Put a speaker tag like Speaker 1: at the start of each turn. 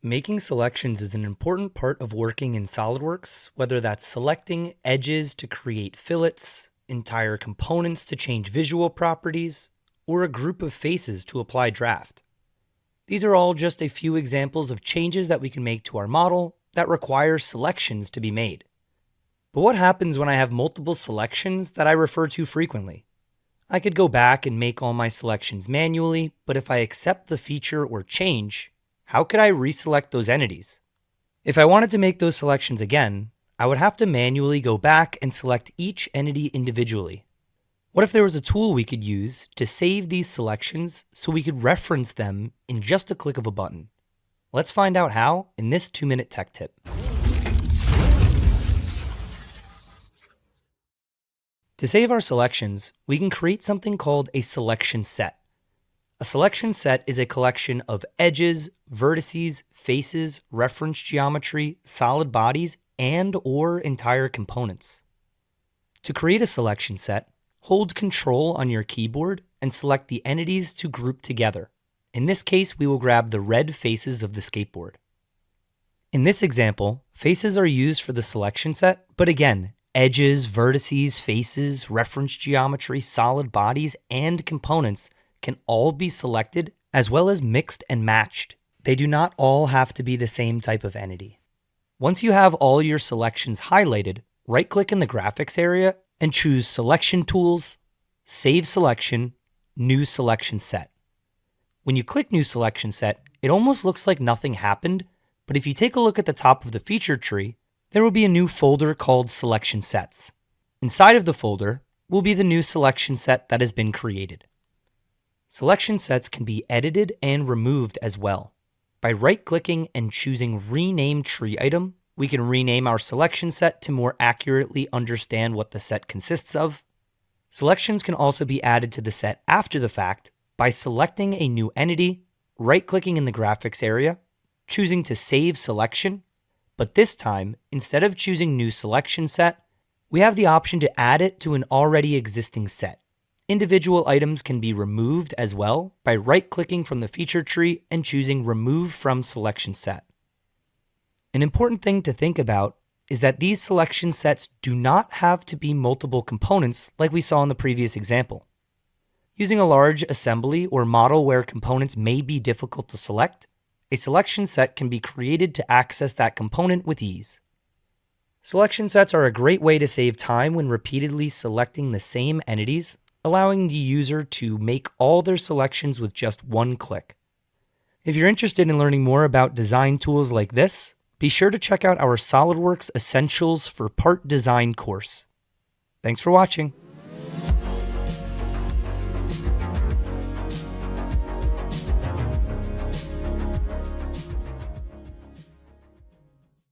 Speaker 1: Making selections is an important part of working in SOLIDWORKS, whether that's selecting edges to create fillets, entire components to change visual properties, or a group of faces to apply draft. These are all just a few examples of changes that we can make to our model that require selections to be made. But what happens when I have multiple selections that I refer to frequently? I could go back and make all my selections manually, but if I accept the feature or change, how could I reselect those entities? If I wanted to make those selections again, I would have to manually go back and select each entity individually. What if there was a tool we could use to save these selections so we could reference them in just a click of a button? Let's find out how in this 2-minute tech tip. To save our selections, we can create something called a selection set. A selection set is a collection of edges, vertices, faces, reference geometry, solid bodies, and/or entire components. To create a selection set, hold Control on your keyboard and select the entities to group together. In this case, we will grab the red faces of the skateboard. In this example, faces are used for the selection set, but again, edges, vertices, faces, reference geometry, solid bodies, and components can all be selected as well as mixed and matched. They do not all have to be the same type of entity. Once you have all your selections highlighted, right-click in the graphics area and choose Selection Tools, Save Selection, New Selection Set. When you click New Selection Set, it almost looks like nothing happened, but if you take a look at the top of the feature tree, there will be a new folder called Selection Sets. Inside of the folder will be the new selection set that has been created. Selection sets can be edited and removed as well. By right-clicking and choosing Rename Tree Item, we can rename our selection set to more accurately understand what the set consists of. Selections can also be added to the set after the fact by selecting a new entity, right-clicking in the graphics area, choosing to save selection, but this time, instead of choosing New Selection Set, we have the option to add it to an already existing set. Individual items can be removed as well by right-clicking from the feature tree and choosing Remove from Selection Set. An important thing to think about is that these selection sets do not have to be multiple components like we saw in the previous example. Using a large assembly or model where components may be difficult to select, a selection set can be created to access that component with ease. Selection sets are a great way to save time when repeatedly selecting the same entities, allowing the user to make all their selections with just one click. If you're interested in learning more about design tools like this, be sure to check out our SOLIDWORKS Essentials for Part Design course. Thanks for watching.